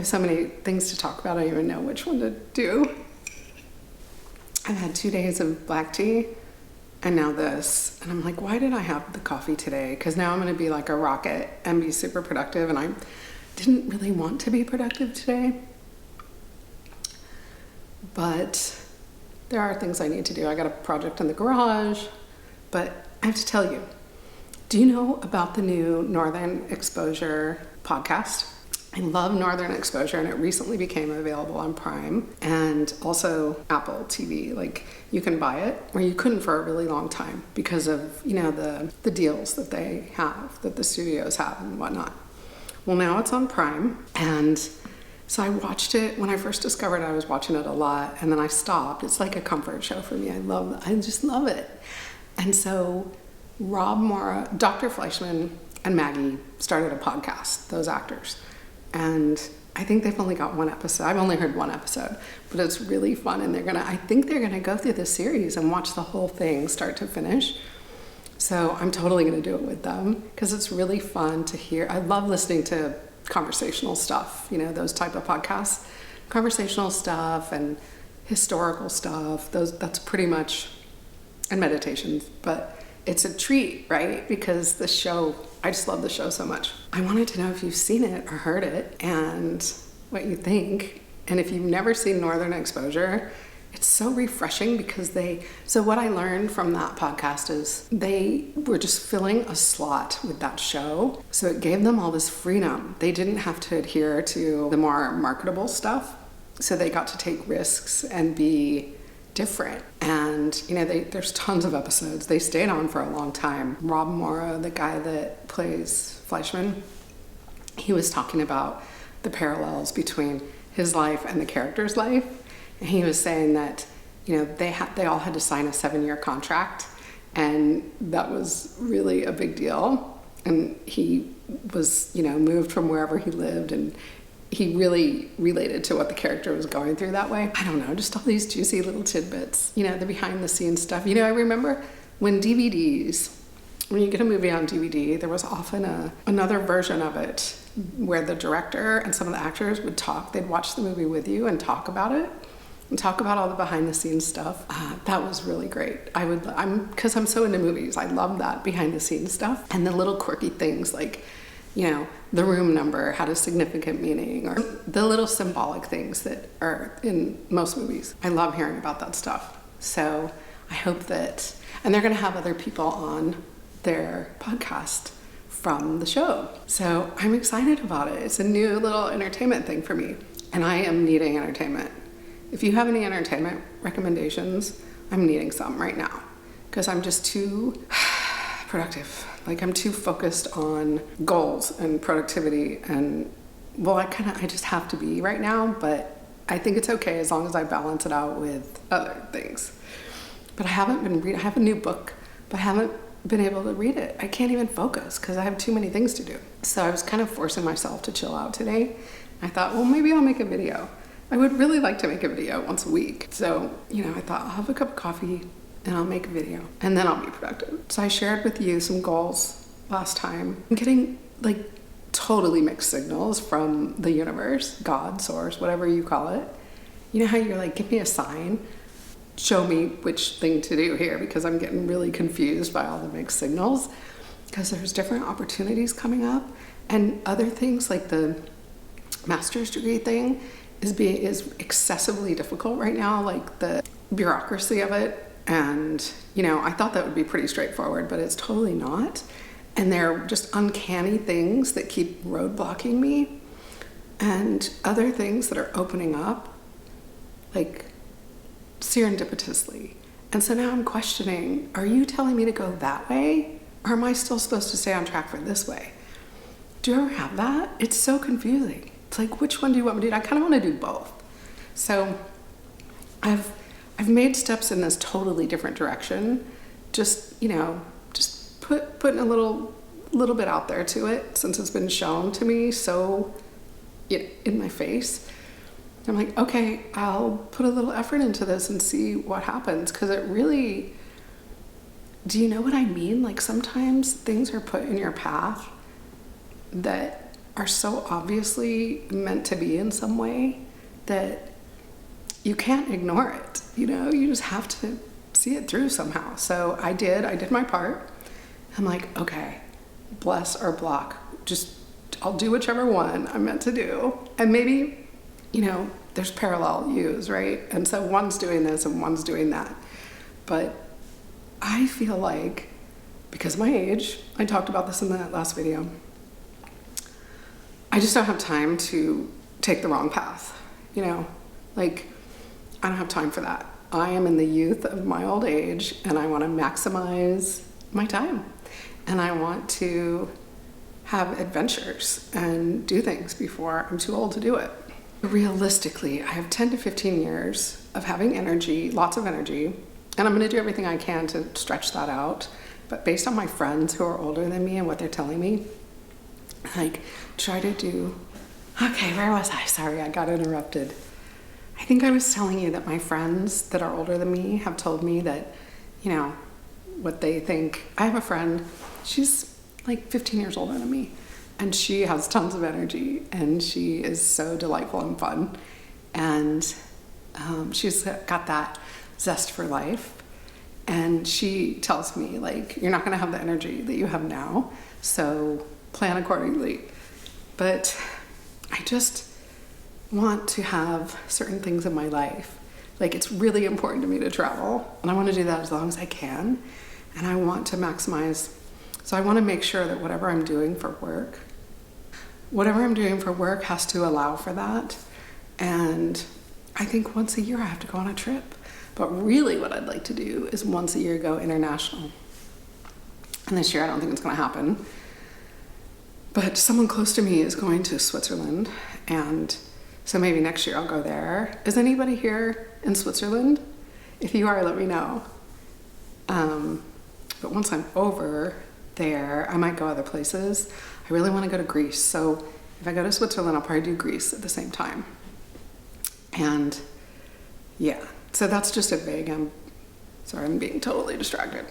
have so many things to talk about, I don't even know which one to do. I've had 2 days of black tea and now this. And I'm like, why did I have the coffee today? Because now I'm going to be like a rocket and be super productive. And I didn't really want to be productive today. But there are things I need to do. I got a project in the garage. But I have to tell you, do you know about the new Northern Exposure podcast? I love Northern Exposure, and it recently became available on Prime and also Apple TV. Like, you can buy it, or you couldn't for a really long time because of, you know, the deals that they have, that the studios have and whatnot. Well, now it's on Prime, and so I watched it. When I first discovered it, I was watching it a lot, and then I stopped. It's like a comfort show for me. I just love it. And so Rob Morra, Dr. Fleischman, and Maggie started a podcast, those actors. And I think they've only got one episode. I've only heard one episode, but it's really fun. And I think they're gonna go through this series and watch the whole thing start to finish. So I'm totally gonna do it with them because it's really fun to hear. I love listening to conversational stuff, you know, those type of podcasts, conversational stuff and historical stuff. That's pretty much, and meditations, but it's a treat, right? Because the show, I just love the show so much. I wanted to know if you've seen it or heard it and what you think. And if you've never seen Northern Exposure, it's so refreshing because so what I learned from that podcast is they were just filling a slot with that show. So it gave them all this freedom. They didn't have to adhere to the more marketable stuff. So they got to take risks and be different. And, you know, there's tons of episodes. They stayed on for a long time. Rob Morra, the guy that plays Fleischman, he was talking about the parallels between his life and the character's life. And he was saying that, you know, they all had to sign a 7-year contract, and that was really a big deal. And he was, you know, moved from wherever he lived, and he really related to what the character was going through that way. I don't know, just all these juicy little tidbits, you know, the behind the scenes stuff. You know, I remember when you get a movie on DVD, there was often another version of it where the director and some of the actors would talk. They'd watch the movie with you and talk about it and talk about all the behind the scenes stuff. That was really great. Because I'm so into movies, I love that behind the scenes stuff and the little quirky things like, you know, the room number had a significant meaning, or the little symbolic things that are in most movies. I love hearing about that stuff. So I hope that, and they're gonna have other people on their podcast from the show. So I'm excited about it. It's a new little entertainment thing for me, and I am needing entertainment. If you have any entertainment recommendations, I'm needing some right now because I'm just too productive. Like, I'm too focused on goals and productivity, and well, I just have to be right now, but I think it's okay as long as I balance it out with other things. But I haven't been reading. I have a new book, but I haven't been able to read it. I can't even focus because I have too many things to do. So I was kind of forcing myself to chill out today. I thought, well, maybe I'll make a video. I would really like to make a video once a week. So, you know, I thought I'll have a cup of coffee and I'll make a video and then I'll be productive. So I shared with you some goals last time. I'm getting like totally mixed signals from the universe, God, source, whatever you call it. You know how you're like, give me a sign, show me which thing to do here, because I'm getting really confused by all the mixed signals because there's different opportunities coming up, and other things like the master's degree thing is excessively difficult right now, like the bureaucracy of it. And, you know, I thought that would be pretty straightforward, but it's totally not. And they're just uncanny things that keep roadblocking me, and other things that are opening up, like serendipitously. And so now I'm questioning, are you telling me to go that way? Or am I still supposed to stay on track for this way? Do you ever have that? It's so confusing. It's like, which one do you want me to do? I kind of want to do both. So I've made steps in this totally different direction. Just, you know, just putting a little bit out there to it, since it's been shown to me so in my face. I'm like, okay, I'll put a little effort into this and see what happens, because it really, do you know what I mean? Like, sometimes things are put in your path that are so obviously meant to be in some way that you can't ignore it. You just have to see it through somehow. So I did my part. I'm like, okay, bless or block. Just, I'll do whichever one I'm meant to do. And maybe, there's parallel use, right? And so one's doing this and one's doing that. But I feel like, because of my age, I talked about this in that last video, I just don't have time to take the wrong path. Like, I don't have time for that. I am in the youth of my old age, and I want to maximize my time. And I want to have adventures and do things before I'm too old to do it. Realistically, I have 10 to 15 years of having energy, lots of energy, and I'm going to do everything I can to stretch that out. But based on my friends who are older than me and what they're telling me, try to do... Okay, where was I? Sorry, I got interrupted. I think I was telling you that my friends that are older than me have told me that, what they think. I have a friend, she's like 15 years older than me, and she has tons of energy, and she is so delightful and fun, and she's got that zest for life, and she tells me, you're not going to have the energy that you have now, so plan accordingly. But I just want to have certain things in my life. It's really important to me to travel, and I want to do that as long as I can, and I want to maximize. So I want to make sure that whatever I'm doing for work has to allow for that. And I think once a year I have to go on a trip. But really what I'd like to do is once a year go international. And this year I don't think it's going to happen. But someone close to me is going to Switzerland, and so maybe next year I'll go there. Is anybody here in Switzerland? If you are, let me know. But once I'm over there, I might go other places. I really want to go to Greece. So if I go to Switzerland, I'll probably do Greece at the same time. And yeah, so that's just a vague, sorry, I'm being totally distracted.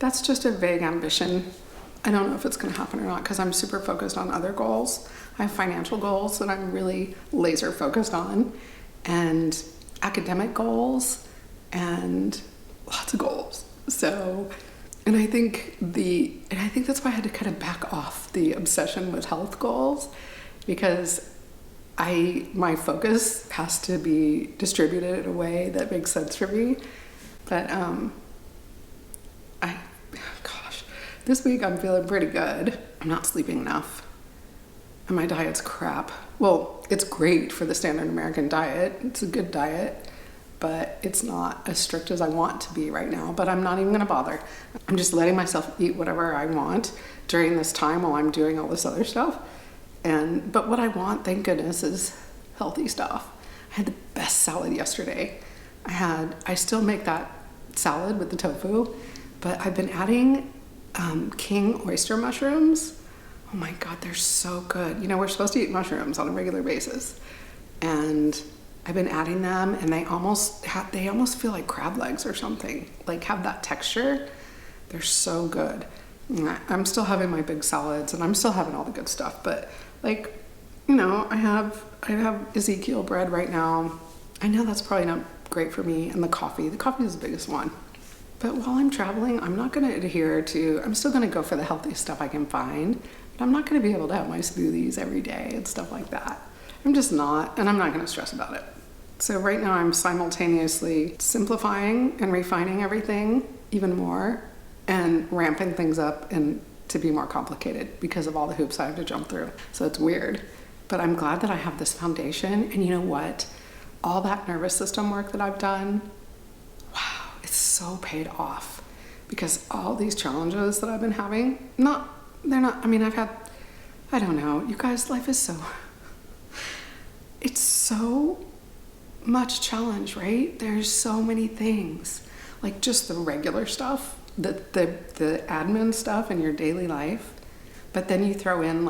That's just a vague ambition. I don't know if it's going to happen or not because I'm super focused on other goals. I have financial goals that I'm really laser focused on, and academic goals, and lots of goals. So, and I think that's why I had to kind of back off the obsession with health goals, because my focus has to be distributed in a way that makes sense for me. But this week I'm feeling pretty good. I'm not sleeping enough, and my diet's crap. Well, it's great for the standard American diet. It's a good diet, but it's not as strict as I want to be right now. But I'm not even gonna bother. I'm just letting myself eat whatever I want during this time while I'm doing all this other stuff. But what I want, thank goodness, is healthy stuff. I had the best salad yesterday. I still make that salad with the tofu, but I've been adding king oyster mushrooms. Oh my God, they're so good. We're supposed to eat mushrooms on a regular basis, and I've been adding them, and they almost feel like crab legs or something, have that texture. They're so good. I'm still having my big salads, and I'm still having all the good stuff, but I have Ezekiel bread right now. I know that's probably not great for me, and the coffee is the biggest one. But while I'm traveling, I'm not going to I'm still going to go for the healthiest stuff I can find, but I'm not going to be able to have my smoothies every day and stuff like that. I'm just not, and I'm not going to stress about it. So right now I'm simultaneously simplifying and refining everything even more, and ramping things up and to be more complicated because of all the hoops I have to jump through. So it's weird, but I'm glad that I have this foundation. And you know what? All that nervous system work that I've done, wow, it's so paid off, because all these challenges that I've been having, I don't know, you guys, life is it's so much challenge, right? There's so many things, just the regular stuff, the admin stuff in your daily life, but then you throw in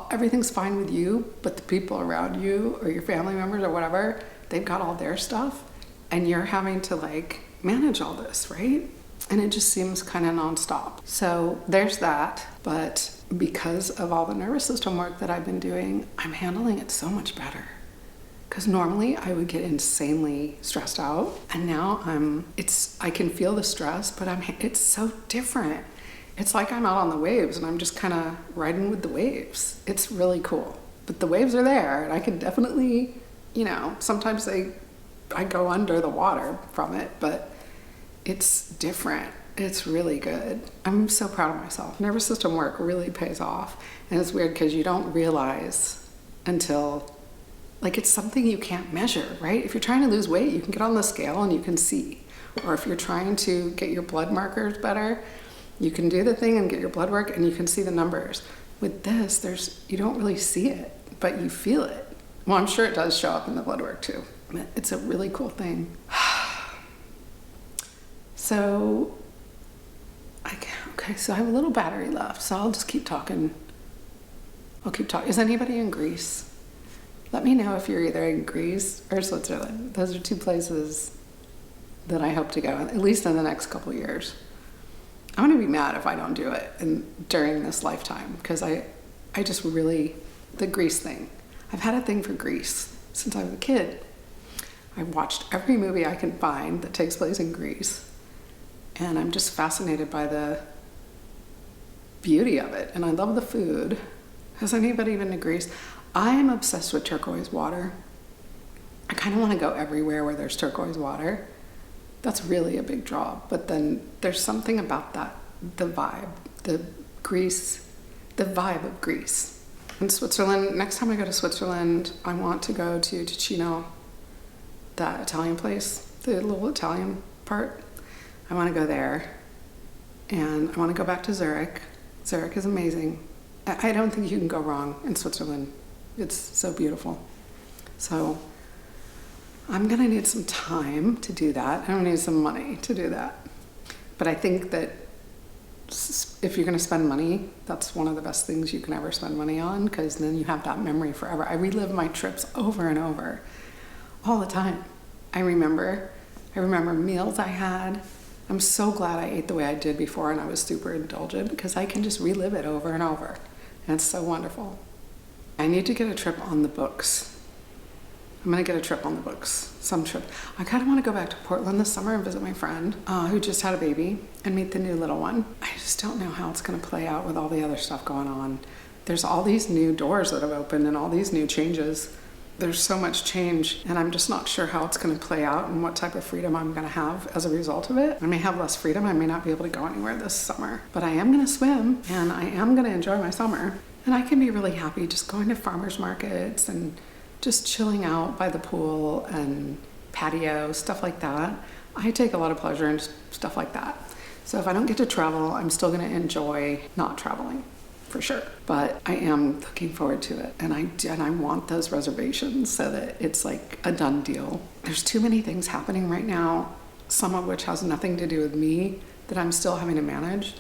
everything's fine with you, but the people around you or your family members or whatever, they've got all their stuff, and you're having to manage all this, right? And it just seems kind of nonstop. So there's that. But because of all the nervous system work that I've been doing, I'm handling it so much better. Because normally I would get insanely stressed out, and now I can feel the stress, but it's so different. It's like I'm out on the waves and I'm just kind of riding with the waves. It's really cool. But the waves are there, and I can definitely, sometimes I go under the water from it, but it's different. It's really good. I'm so proud of myself. Nervous system work really pays off. And it's weird because you don't realize until, it's something you can't measure, right? If you're trying to lose weight, you can get on the scale and you can see. Or if you're trying to get your blood markers better, you can do the thing and get your blood work and you can see the numbers. With this, you don't really see it, but you feel it. Well, I'm sure it does show up in the blood work too. It's a really cool thing. So, so I have a little battery left, so I'll just keep talking. I'll keep talking. Is anybody in Greece? Let me know if you're either in Greece or Switzerland. Those are two places that I hope to go, at least in the next couple years. I'm going to be mad if I don't do it during this lifetime, because I just really, the Greece thing. I've had a thing for Greece since I was a kid. I've watched every movie I can find that takes place in Greece, and I'm just fascinated by the beauty of it, and I love the food. Has anybody been to Greece? I'm obsessed with turquoise water. I kind of want to go everywhere where there's turquoise water. That's really a big draw. But then there's something about that, the vibe, the vibe of Greece. In Switzerland, next time I go to Switzerland, I want to go to Ticino, that Italian place, the little Italian part. I want to go there. And I want to go back to Zurich. Zurich is amazing. I don't think you can go wrong in Switzerland. It's so beautiful. So I'm gonna need some time to do that. I'm gonna need some money to do that. But I think that if you're gonna spend money, that's one of the best things you can ever spend money on, because then you have that memory forever. I relive my trips over and over, all the time. I remember meals I had. I'm so glad I ate the way I did before and I was super indulgent, because I can just relive it over and over. And it's so wonderful. I need to get a trip on the books. I'm gonna get a trip on the books, some trip. I kind of want to go back to Portland this summer and visit my friend who just had a baby and meet the new little one. I just don't know how it's gonna play out with all the other stuff going on. There's all these new doors that have opened and all these new changes. There's so much change, and I'm just not sure how it's gonna play out and what type of freedom I'm gonna have as a result of it. I may have less freedom. I may not be able to go anywhere this summer, but I am gonna swim and I am gonna enjoy my summer. And I can be really happy just going to farmers markets and just chilling out by the pool and patio, stuff like that. I take a lot of pleasure in stuff like that. So if I don't get to travel, I'm still gonna enjoy not traveling, for sure. But I am looking forward to it. And I want those reservations so that it's like a done deal. There's too many things happening right now, some of which has nothing to do with me, that I'm still having to manage,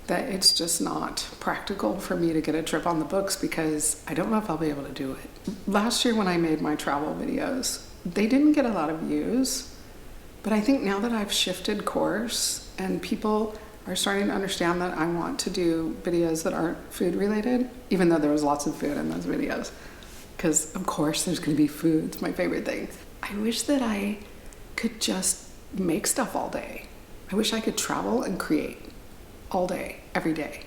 that it's just not practical for me to get a trip on the books, because I don't know if I'll be able to do it. Last year when I made my travel videos, they didn't get a lot of views, but I think now that I've shifted course and people are starting to understand that I want to do videos that aren't food related, even though there was lots of food in those videos, because of course there's going to be food. It's my favorite thing. I wish that I could just make stuff all day. I wish I could travel and create all day, every day.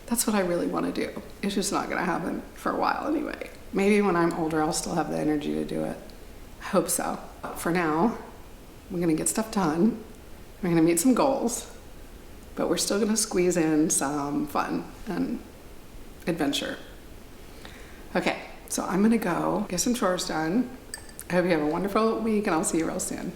That's what I really want to do. It's just not going to happen for a while anyway. Maybe when I'm older, I'll still have the energy to do it. I hope so. For now, I'm going to get stuff done. I'm going to meet some goals, but we're still going to squeeze in some fun and adventure. Okay, so I'm going to go get some chores done. I hope you have a wonderful week, and I'll see you real soon.